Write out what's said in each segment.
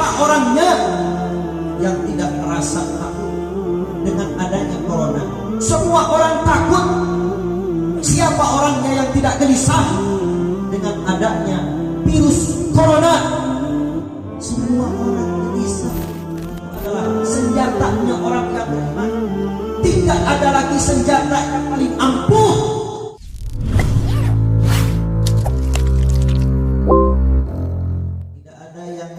Siapa orangnya yang tidak merasa takut dengan adanya corona? Semua orang takut. Siapa orangnya yang tidak gelisah dengan adanya virus corona? Semua orang gelisah. Itu adalah senjatanya orang yang beriman. Tidak ada lagi senjata yang paling ampuh. Tidak ada yang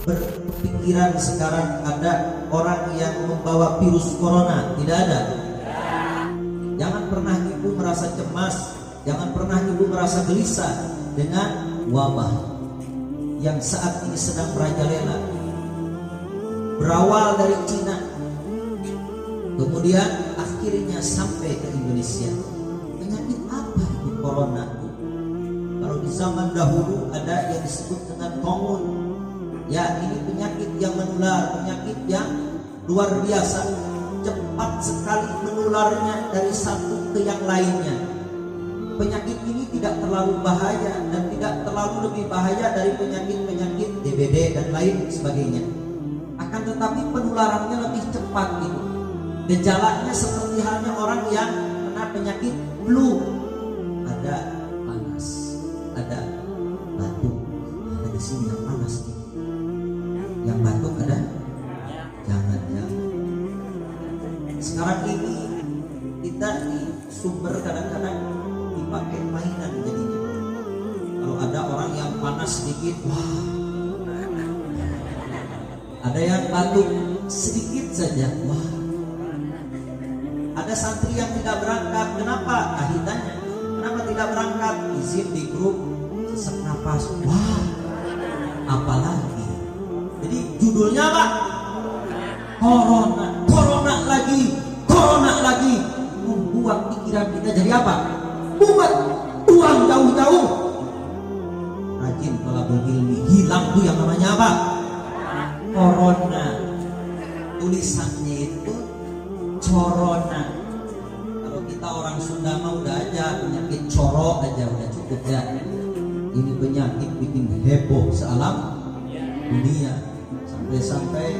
berpikiran sekarang ada orang yang membawa virus corona. Tidak ada. Jangan pernah ibu merasa cemas, jangan pernah ibu merasa gelisah dengan wabah yang saat ini sedang merajalela. Berawal dari Cina, kemudian akhirnya sampai ke Indonesia. Penyakit apa itu corona itu? Kalau di zaman dahulu ada yang disebut dengan tongun. Ya, ini penyakit yang menular, penyakit yang luar biasa. Cepat sekali menularnya dari satu ke yang lainnya. Penyakit ini tidak terlalu bahaya dan tidak terlalu lebih bahaya dari penyakit-penyakit DBD dan lain sebagainya. Akan tetapi penularannya lebih cepat gitu. Gejalanya seperti halnya orang yang kena penyakit flu. Ada panas, ada batuk. Ada di sini yang panas nih. Yang batuk ada? Jangan. Sekarang ini kita di sumber kadang-kadang dipakai mainan jadinya. Kalau ada orang yang panas sedikit, wah. Ada yang batuk sedikit saja, wah. Ada santri yang tidak berangkat, kenapa? Akhirnya, kenapa tidak berangkat? Izin di grup, sesak napas, wah. Apalagi. Jadi judulnya apa? Corona lagi, membuat pikiran kita jadi apa? Mumet, buang jauh-jauh. Rajin thalabul ilmi, hilang tuh yang namanya apa? Corona. Tulisannya itu corona. Kalau kita orang Sunda mah udah aja penyakit corok aja udah cukup ya. Ini penyakit bikin heboh sealam dunia sampai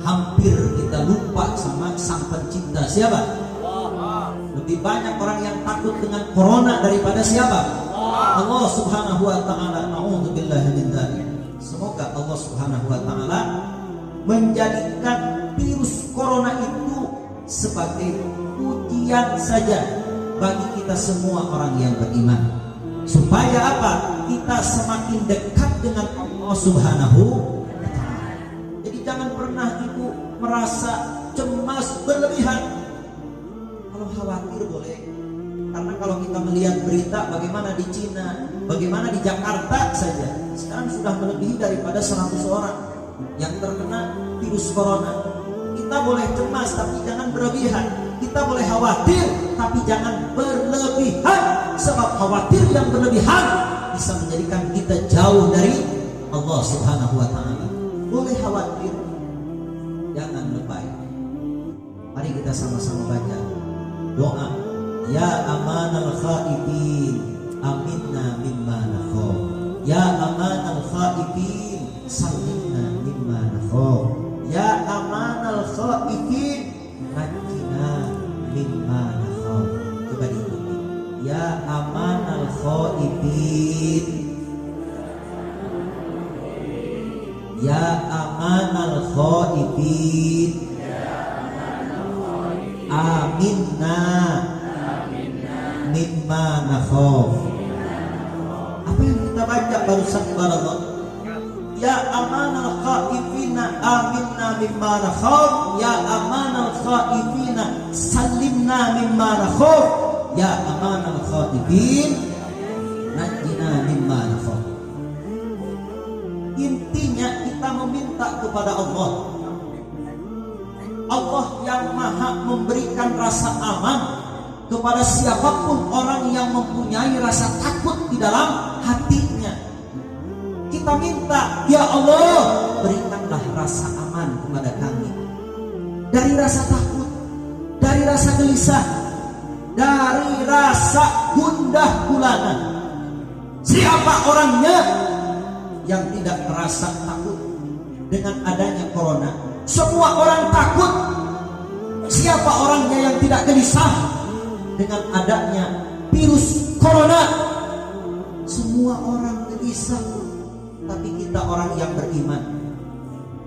hampir kita lupa sama sang pencipta. Siapa? Lebih banyak orang yang takut dengan corona daripada siapa? Allah Subhanahu wa taala. Na'udzubillahi min dzalik. Semoga Allah Subhanahu wa taala menjadikan virus corona itu sebagai ujian saja bagi kita semua orang yang beriman. Supaya apa? Kita semakin dekat dengan Allah Subhanahu wa taala. Jadi jangan pernah ibu merasa cemas berlebihan. Kalau khawatir boleh, karena kalau kita melihat berita bagaimana di Cina, bagaimana di Jakarta saja, sekarang sudah melebihi daripada 100 orang yang terkena virus corona. Kita boleh cemas tapi jangan berlebihan. Kita boleh khawatir tapi jangan berlebihan. Sebab khawatir yang berlebihan bisa menjadikan kita jauh dari Allah Subhanahu wa taala. Boleh khawatir, jangan lebay. Mari kita sama-sama baca doa. Ya amanal khaifin, aminna mimma nakhaf. Ya amanal khaifin, salimna mimma nakhaf. Ya amanal khaifin, najina mimma nakhaf. Coba diikuti. Ya amanal khaifin, ya amanal khaifin, aminna mimma nakhaf. Apa yang kita baca barusan ibarat? Ya amanal khaifina aminna mimma nakhaf. Ya amanal khaifina salimna mimma nakhaf. Ya amanal khaifin najina mimma nakhaf. Intinya kita meminta kepada Allah. Allah yang maha memberikan rasa aman kepada siapapun orang yang mempunyai rasa takut di dalam hatinya. Kita minta, ya Allah, berikanlah rasa aman kepada kami dari rasa takut, dari rasa gelisah, dari rasa gundah gulana. Siapa orangnya yang tidak merasa takut dengan adanya corona. Semua orang takut. Siapa orangnya yang tidak gelisah dengan adanya virus corona? Semua orang gelisah. Tapi kita orang yang beriman,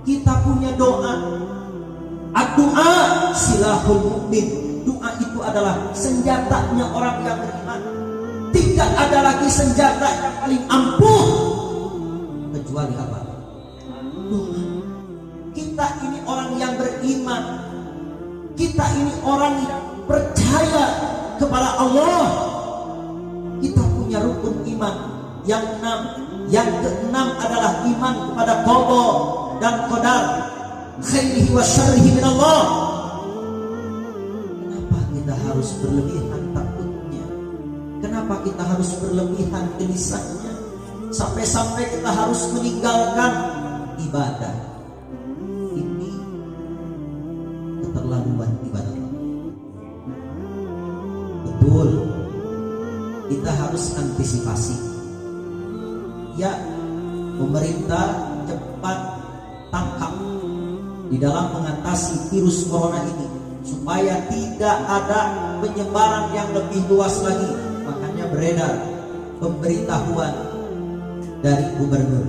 kita punya doa. Doa silahul mukmin. Doa itu adalah senjatanya orang yang beriman. Tidak ada lagi senjata yang paling ampuh kecuali apa? Doa. Kita ini orang yang beriman. Kita ini orang yang percaya kepada Allah. Kita punya rukun iman yang 6. Yang ke-6 adalah iman kepada qada dan qadar, khairihi wa syarrihi min Allah. Kenapa kita harus berlebihan takutnya? Kenapa kita harus berlebihan gelisahnya? Sampai-sampai kita harus meninggalkan ibadah. Ini keterlaluan ibadah. Betul, kita harus antisipasi. Ya, pemerintah cepat tangkap di dalam mengatasi virus corona ini supaya tidak ada penyebaran yang lebih luas lagi. Makanya beredar pemberitahuan dari gubernur,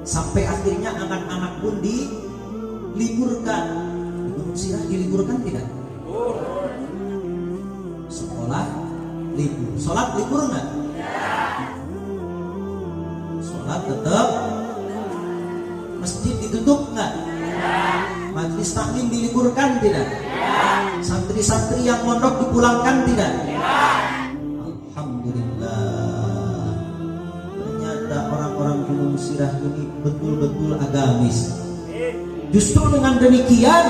sampai akhirnya anak-anak pun diliburkan. Di Gunung Sirah diliburkan tidak? Sekolah libur, sholat libur nggak? Sholat tetap, masjid ditutup nggak? Majelis taklim diliburkan tidak? Santri-santri yang mondok dipulangkan tidak? Alhamdulillah. Ternyata orang-orang Gunung Sirah ini betul-betul agamis. Justru dengan demikian,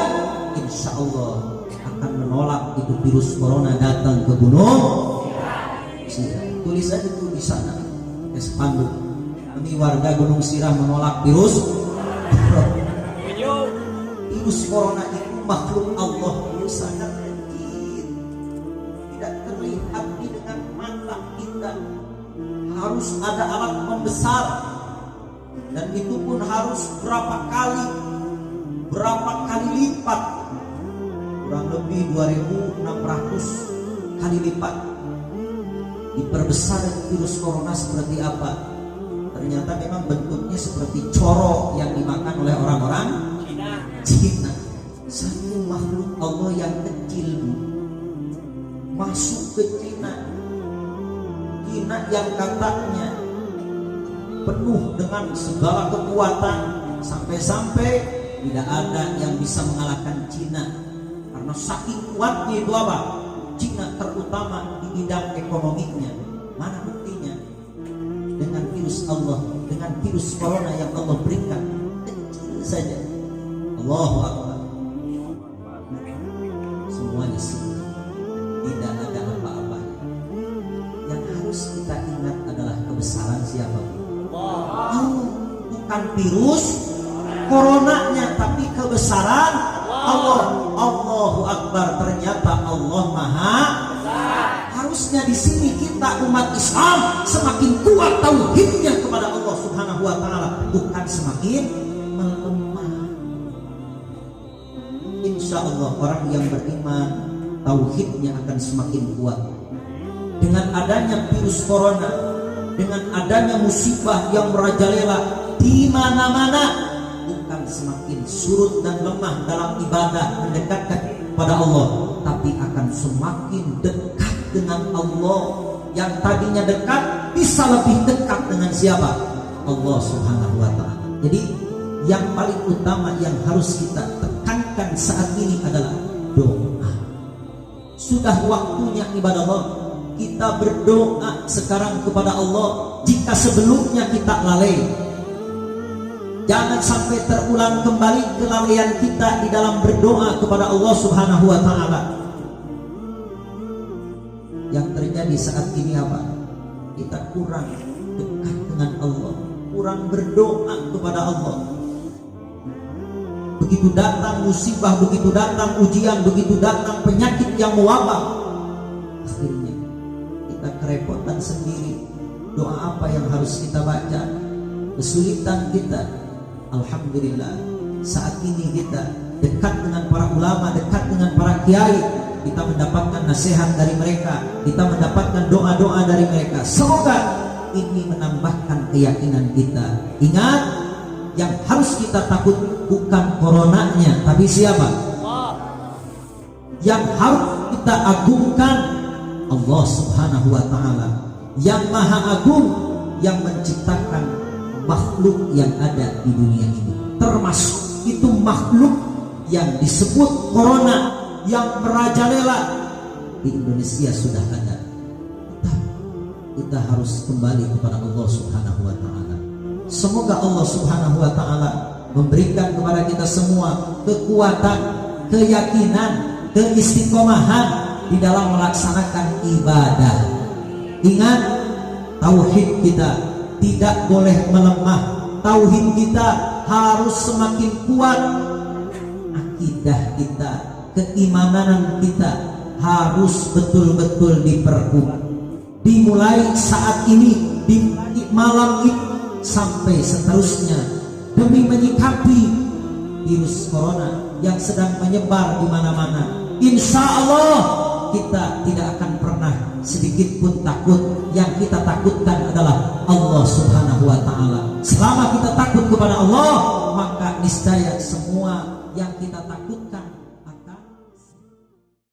insya Allah akan menolak itu virus corona datang ke Gunung Sirah. Tulis aja itu di sana, spanduk. Ini warga Gunung Sirah menolak virus corona itu makhluk Allah itu sangat kecil, tidak terlihat dengan mata kita. Harus ada alat pembesar, dan itu pun harus berapa kali lipat, kurang lebih 2.600 kali lipat. Diperbesar virus corona seperti apa? Ternyata memang bentuknya seperti corok yang dimakan oleh orang-orang Cina. Satu makhluk Allah yang kecil masuk ke Cina yang katanya penuh dengan segala kekuatan, sampai-sampai tidak ada yang bisa mengalahkan Cina. Karena saking kuatnya itu apa? Cina terutama di bidang ekonominya. Mana buktinya? Dengan virus Allah, dengan virus corona yang Allah berikan, kecil saja. Allahu Akbar. Semuanya sih tidak ada apa-apanya. Yang harus kita ingat adalah kebesaran siapa? Bukan virus coronanya, tapi kebesaran Allah. Allahu Akbar. Ternyata Allah Maha. Harusnya di sini kita umat Islam semakin kuat tauhidnya kepada Allah Subhanahu wa taala, bukan semakin melemah. Insya Allah orang yang beriman tauhidnya akan semakin kuat. Dengan adanya virus corona, dengan adanya musibah yang merajalela di mana-mana, bukan semakin surut dan lemah dalam ibadah mendekatkan kepada Allah, tapi akan semakin dekat dengan Allah. Yang tadinya dekat bisa lebih dekat dengan siapa? Allah Subhanahu wa taala. Jadi yang paling utama yang harus kita tekankan saat ini adalah doa. Sudah waktunya ibadah Allah. Kita berdoa sekarang kepada Allah. Jika sebelumnya kita lalai, jangan sampai terulang kembali kelalaian kita di dalam berdoa kepada Allah Subhanahu wa taala. Yang terjadi saat ini apa? Kita kurang dekat dengan Allah, kurang berdoa kepada Allah. Begitu datang musibah, begitu datang ujian, begitu datang penyakit yang mewabah, akhirnya kita kerepotan sendiri. Doa apa yang harus kita baca? Kesulitan kita Alhamdulillah, saat ini kita dekat dengan para ulama, dekat dengan para kiai, kita mendapatkan nasihat dari mereka, kita mendapatkan doa-doa dari mereka. Semoga ini menambahkan keyakinan kita. Ingat, yang harus kita takut bukan coronanya, tapi siapa? Yang harus kita agungkan Allah Subhanahu wa Ta'ala, yang Maha Agung, yang menciptakan makhluk yang ada di dunia ini. Termasuk itu makhluk yang disebut corona, yang merajalela di Indonesia sudah ada. Kita harus kembali kepada Allah Subhanahu wa Ta'ala. Semoga Allah Subhanahu wa Ta'ala memberikan kepada kita semua kekuatan, keyakinan, keistiqomahan di dalam melaksanakan ibadah. Ingat, tauhid kita tidak boleh melemah. Tauhid kita harus semakin kuat. Akidah kita, keimanan kita harus betul-betul diperkuat. Dimulai saat ini, di malam ini sampai seterusnya, demi menyikapi virus corona yang sedang menyebar di mana-mana. Insya Allah kita tidak akan pernah sedikit pun takut. Yang kita takutkan adalah Allah Subhanahu wa Ta'ala. Selama kita takut kepada Allah, maka niscaya semua yang kita takutkan